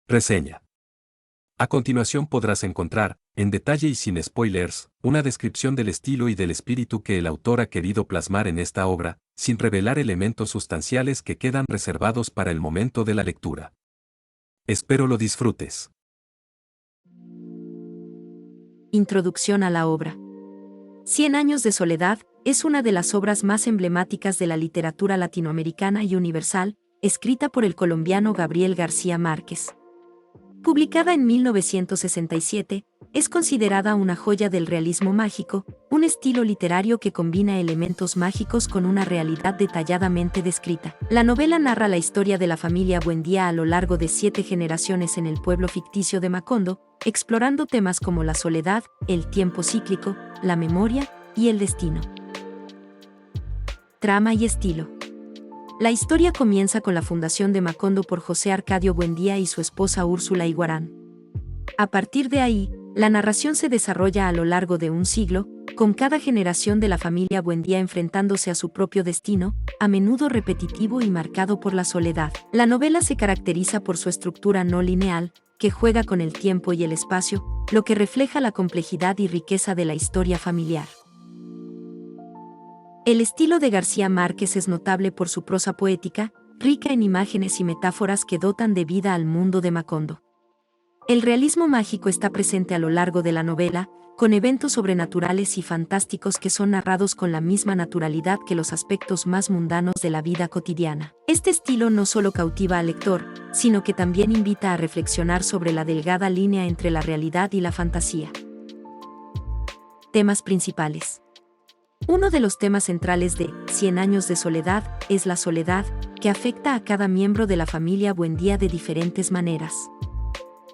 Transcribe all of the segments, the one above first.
Reseña. A continuación podrás encontrar, en detalle y sin spoilers, una descripción del estilo y del espíritu que el autor ha querido plasmar en esta obra, sin revelar elementos sustanciales que quedan reservados para el momento de la lectura. Espero lo disfrutes. Introducción a la obra. 100 años de soledad es una de las obras más emblemáticas de la literatura latinoamericana y universal, escrita por el colombiano Gabriel García Márquez. Publicada en 1967, es considerada una joya del realismo mágico, un estilo literario que combina elementos mágicos con una realidad detalladamente descrita. La novela narra la historia de la familia Buendía a lo largo de 7 generaciones en el pueblo ficticio de Macondo, explorando temas como la soledad, el tiempo cíclico, la memoria y el destino. Trama y estilo. La historia comienza con la fundación de Macondo por José Arcadio Buendía y su esposa Úrsula Iguarán. A partir de ahí, la narración se desarrolla a lo largo de un siglo, con cada generación de la familia Buendía enfrentándose a su propio destino, a menudo repetitivo y marcado por la soledad. La novela se caracteriza por su estructura no lineal, que juega con el tiempo y el espacio, lo que refleja la complejidad y riqueza de la historia familiar. El estilo de García Márquez es notable por su prosa poética, rica en imágenes y metáforas que dotan de vida al mundo de Macondo. El realismo mágico está presente a lo largo de la novela, con eventos sobrenaturales y fantásticos que son narrados con la misma naturalidad que los aspectos más mundanos de la vida cotidiana. Este estilo no solo cautiva al lector, sino que también invita a reflexionar sobre la delgada línea entre la realidad y la fantasía. Temas principales. Uno de los temas centrales de 100 años de soledad es la soledad, que afecta a cada miembro de la familia Buendía de diferentes maneras.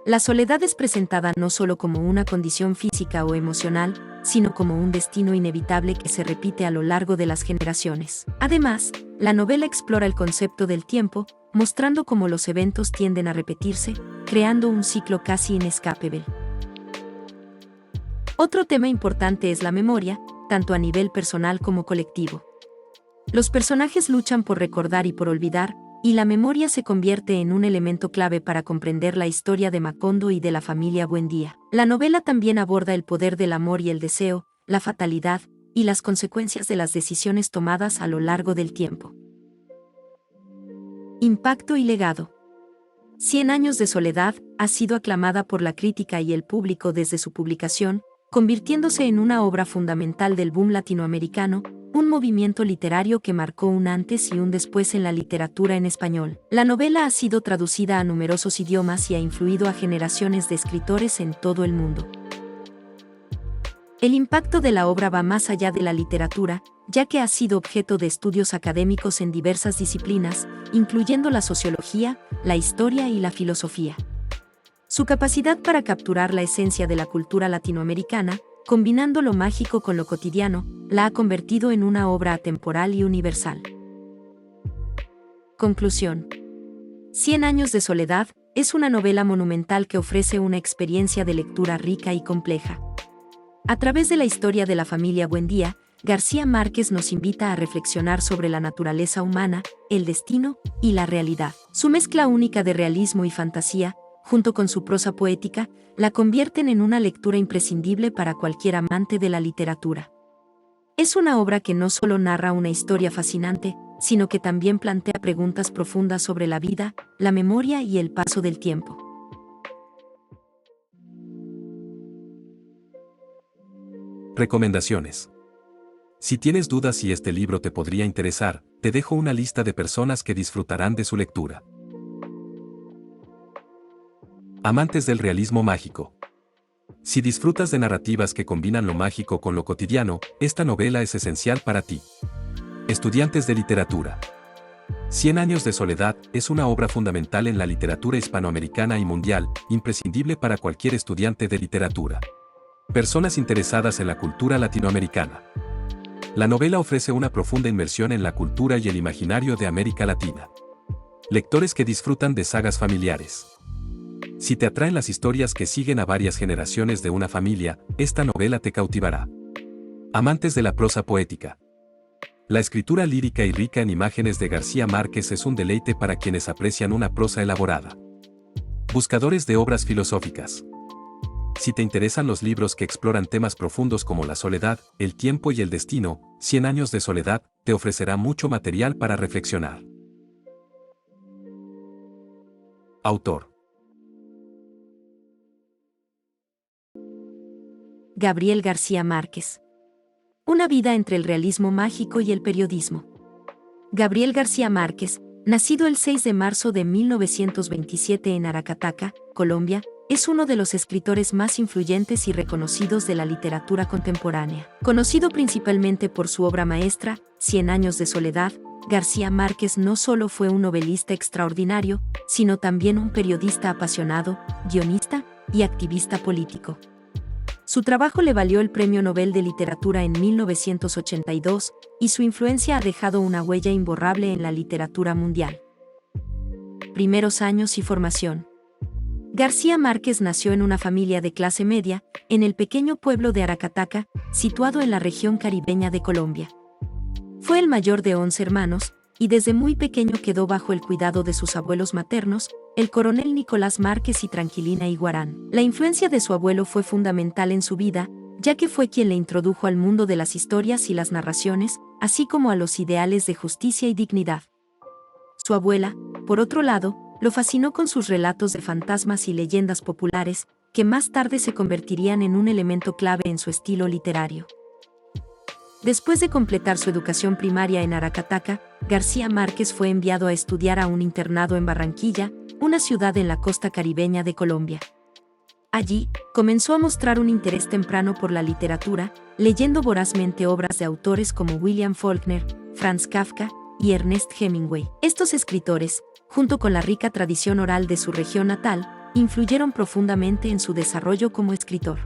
La soledad es presentada no solo como una condición física o emocional, sino como un destino inevitable que se repite a lo largo de las generaciones. Además, la novela explora el concepto del tiempo, mostrando cómo los eventos tienden a repetirse, creando un ciclo casi inescapable. Otro tema importante es la memoria, tanto a nivel personal como colectivo. Los personajes luchan por recordar y por olvidar, y la memoria se convierte en un elemento clave para comprender la historia de Macondo y de la familia Buendía. La novela también aborda el poder del amor y el deseo, la fatalidad, y las consecuencias de las decisiones tomadas a lo largo del tiempo. Impacto y legado. 100 años de soledad ha sido aclamada por la crítica y el público desde su publicación, convirtiéndose en una obra fundamental del boom latinoamericano, un movimiento literario que marcó un antes y un después en la literatura en español. La novela ha sido traducida a numerosos idiomas y ha influido a generaciones de escritores en todo el mundo. El impacto de la obra va más allá de la literatura, ya que ha sido objeto de estudios académicos en diversas disciplinas, incluyendo la sociología, la historia y la filosofía. Su capacidad para capturar la esencia de la cultura latinoamericana, combinando lo mágico con lo cotidiano, la ha convertido en una obra atemporal y universal. Conclusión. 100 años de soledad es una novela monumental que ofrece una experiencia de lectura rica y compleja. A través de la historia de la familia Buendía, García Márquez nos invita a reflexionar sobre la naturaleza humana, el destino y la realidad. Su mezcla única de realismo y fantasía, junto con su prosa poética, la convierten en una lectura imprescindible para cualquier amante de la literatura. Es una obra que no solo narra una historia fascinante, sino que también plantea preguntas profundas sobre la vida, la memoria y el paso del tiempo. Recomendaciones. Si tienes dudas si este libro te podría interesar, te dejo una lista de personas que disfrutarán de su lectura. Amantes del realismo mágico. Si disfrutas de narrativas que combinan lo mágico con lo cotidiano, esta novela es esencial para ti. Estudiantes de literatura. 100 años de soledad es una obra fundamental en la literatura hispanoamericana y mundial, imprescindible para cualquier estudiante de literatura. Personas interesadas en la cultura latinoamericana. La novela ofrece una profunda inmersión en la cultura y el imaginario de América Latina. Lectores que disfrutan de sagas familiares. Si te atraen las historias que siguen a varias generaciones de una familia, esta novela te cautivará. Amantes de la prosa poética. La escritura lírica y rica en imágenes de García Márquez es un deleite para quienes aprecian una prosa elaborada. Buscadores de obras filosóficas. Si te interesan los libros que exploran temas profundos como la soledad, el tiempo y el destino, 100 años de soledad te ofrecerá mucho material para reflexionar. Autor: Gabriel García Márquez. Una vida entre el realismo mágico y el periodismo. Gabriel García Márquez, nacido el 6 de marzo de 1927 en Aracataca, Colombia, es uno de los escritores más influyentes y reconocidos de la literatura contemporánea. Conocido principalmente por su obra maestra, 100 años de soledad, García Márquez no solo fue un novelista extraordinario, sino también un periodista apasionado, guionista y activista político. Su trabajo le valió el Premio Nobel de Literatura en 1982, y su influencia ha dejado una huella imborrable en la literatura mundial. Primeros años y formación. García Márquez nació en una familia de clase media, en el pequeño pueblo de Aracataca, situado en la región caribeña de Colombia. Fue el mayor de 11 hermanos, y desde muy pequeño quedó bajo el cuidado de sus abuelos maternos, el coronel Nicolás Márquez y Tranquilina Iguarán. La influencia de su abuelo fue fundamental en su vida, ya que fue quien le introdujo al mundo de las historias y las narraciones, así como a los ideales de justicia y dignidad. Su abuela, por otro lado, lo fascinó con sus relatos de fantasmas y leyendas populares, que más tarde se convertirían en un elemento clave en su estilo literario. Después de completar su educación primaria en Aracataca, García Márquez fue enviado a estudiar a un internado en Barranquilla, una ciudad en la costa caribeña de Colombia. Allí, comenzó a mostrar un interés temprano por la literatura, leyendo vorazmente obras de autores como William Faulkner, Franz Kafka y Ernest Hemingway. Estos escritores, junto con la rica tradición oral de su región natal, influyeron profundamente en su desarrollo como escritor.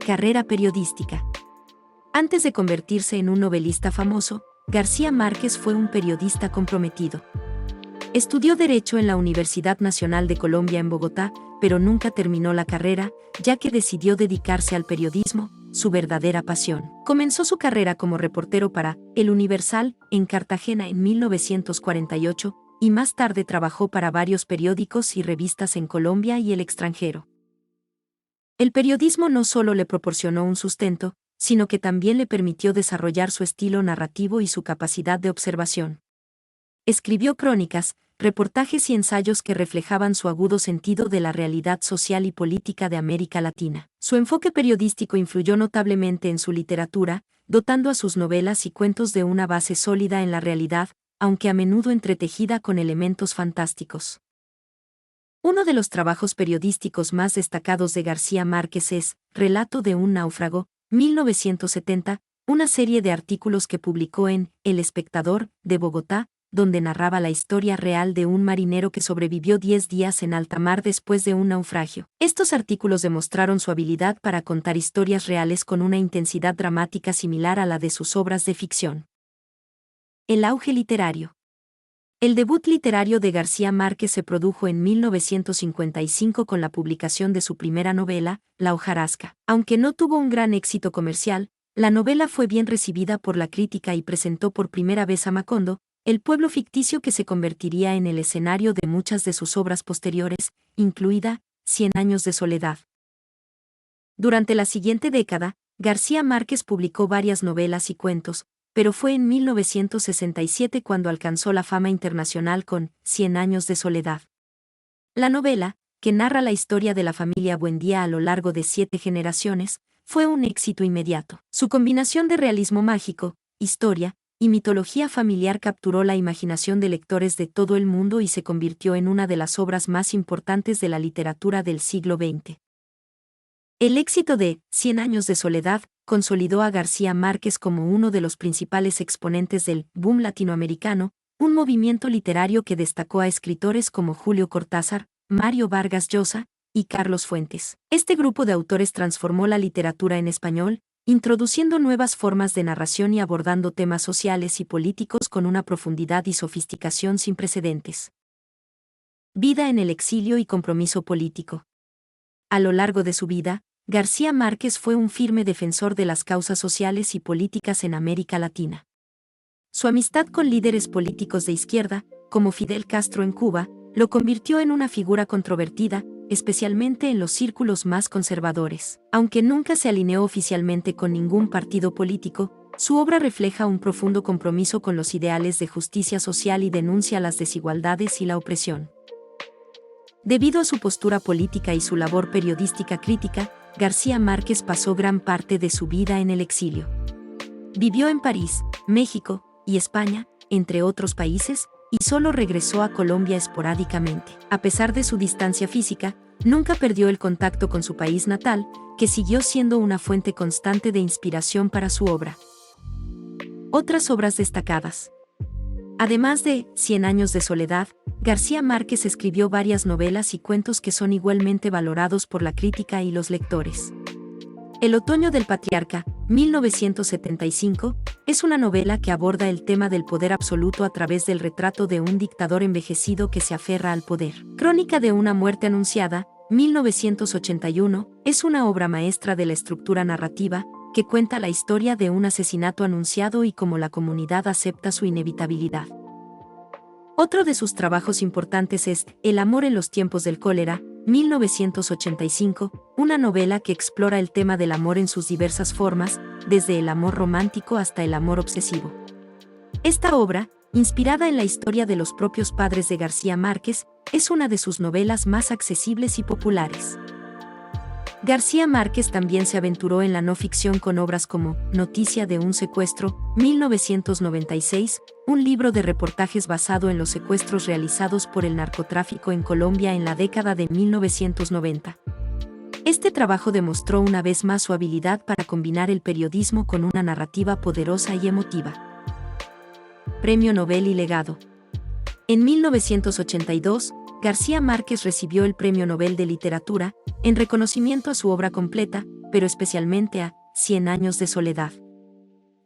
Carrera periodística. Antes de convertirse en un novelista famoso, García Márquez fue un periodista comprometido. Estudió Derecho en la Universidad Nacional de Colombia en Bogotá, pero nunca terminó la carrera, ya que decidió dedicarse al periodismo, su verdadera pasión. Comenzó su carrera como reportero para El Universal, en Cartagena en 1948, y más tarde trabajó para varios periódicos y revistas en Colombia y el extranjero. El periodismo no solo le proporcionó un sustento, sino que también le permitió desarrollar su estilo narrativo y su capacidad de observación. Escribió crónicas, reportajes y ensayos que reflejaban su agudo sentido de la realidad social y política de América Latina. Su enfoque periodístico influyó notablemente en su literatura, dotando a sus novelas y cuentos de una base sólida en la realidad, aunque a menudo entretejida con elementos fantásticos. Uno de los trabajos periodísticos más destacados de García Márquez es Relato de un náufrago, 1970, una serie de artículos que publicó en El Espectador, de Bogotá, donde narraba la historia real de un marinero que sobrevivió 10 días en alta mar después de un naufragio. Estos artículos demostraron su habilidad para contar historias reales con una intensidad dramática similar a la de sus obras de ficción. El auge literario. El debut literario de García Márquez se produjo en 1955 con la publicación de su primera novela, La hojarasca. Aunque no tuvo un gran éxito comercial, la novela fue bien recibida por la crítica y presentó por primera vez a Macondo, el pueblo ficticio que se convertiría en el escenario de muchas de sus obras posteriores, incluida 100 años de soledad. Durante la siguiente década, García Márquez publicó varias novelas y cuentos, pero fue en 1967 cuando alcanzó la fama internacional con 100 años de soledad. La novela, que narra la historia de la familia Buendía a lo largo de 7 generaciones, fue un éxito inmediato. Su combinación de realismo mágico, historia y mitología familiar capturó la imaginación de lectores de todo el mundo y se convirtió en una de las obras más importantes de la literatura del siglo XX. El éxito de 100 años de soledad consolidó a García Márquez como uno de los principales exponentes del boom latinoamericano, un movimiento literario que destacó a escritores como Julio Cortázar, Mario Vargas Llosa y Carlos Fuentes. Este grupo de autores transformó la literatura en español, introduciendo nuevas formas de narración y abordando temas sociales y políticos con una profundidad y sofisticación sin precedentes. Vida en el exilio y compromiso político. A lo largo de su vida, García Márquez fue un firme defensor de las causas sociales y políticas en América Latina. Su amistad con líderes políticos de izquierda, como Fidel Castro en Cuba, lo convirtió en una figura controvertida, especialmente en los círculos más conservadores. Aunque nunca se alineó oficialmente con ningún partido político, su obra refleja un profundo compromiso con los ideales de justicia social y denuncia las desigualdades y la opresión. Debido a su postura política y su labor periodística crítica, García Márquez pasó gran parte de su vida en el exilio. Vivió en París, México y España, entre otros países, y solo regresó a Colombia esporádicamente. A pesar de su distancia física, nunca perdió el contacto con su país natal, que siguió siendo una fuente constante de inspiración para su obra. Otras obras destacadas. Además de Cien años de soledad, García Márquez escribió varias novelas y cuentos que son igualmente valorados por la crítica y los lectores. El otoño del patriarca, 1975, es una novela que aborda el tema del poder absoluto a través del retrato de un dictador envejecido que se aferra al poder. Crónica de una muerte anunciada, 1981, es una obra maestra de la estructura narrativa, que cuenta la historia de un asesinato anunciado y cómo la comunidad acepta su inevitabilidad. Otro de sus trabajos importantes es El amor en los tiempos del cólera, 1985, una novela que explora el tema del amor en sus diversas formas, desde el amor romántico hasta el amor obsesivo. Esta obra, inspirada en la historia de los propios padres de García Márquez, es una de sus novelas más accesibles y populares. García Márquez también se aventuró en la no ficción con obras como Noticia de un secuestro, 1996, un libro de reportajes basado en los secuestros realizados por el narcotráfico en Colombia en la década de 1990. Este trabajo demostró una vez más su habilidad para combinar el periodismo con una narrativa poderosa y emotiva. Premio Nobel y legado. En 1982, García Márquez recibió el Premio Nobel de Literatura, en reconocimiento a su obra completa, pero especialmente a Cien años de soledad.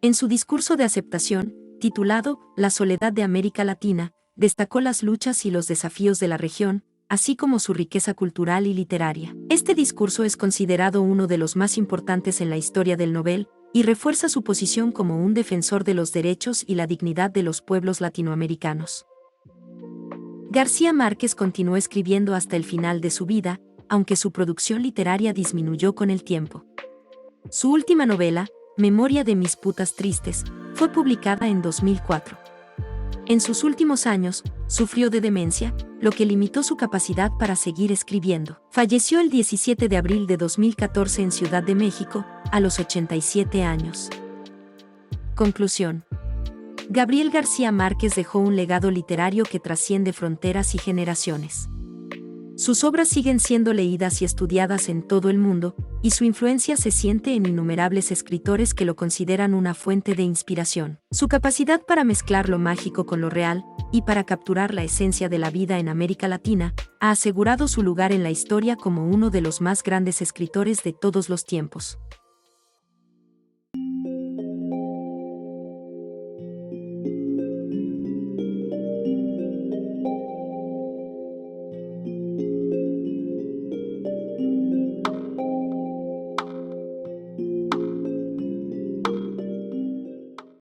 En su discurso de aceptación, titulado La soledad de América Latina, destacó las luchas y los desafíos de la región, así como su riqueza cultural y literaria. Este discurso es considerado uno de los más importantes en la historia del Nobel, y refuerza su posición como un defensor de los derechos y la dignidad de los pueblos latinoamericanos. García Márquez continuó escribiendo hasta el final de su vida, aunque su producción literaria disminuyó con el tiempo. Su última novela, Memoria de mis putas tristes, fue publicada en 2004. En sus últimos años, sufrió de demencia, lo que limitó su capacidad para seguir escribiendo. Falleció el 17 de abril de 2014 en Ciudad de México, a los 87 años. Conclusión. Gabriel García Márquez dejó un legado literario que trasciende fronteras y generaciones. Sus obras siguen siendo leídas y estudiadas en todo el mundo, y su influencia se siente en innumerables escritores que lo consideran una fuente de inspiración. Su capacidad para mezclar lo mágico con lo real, y para capturar la esencia de la vida en América Latina, ha asegurado su lugar en la historia como uno de los más grandes escritores de todos los tiempos.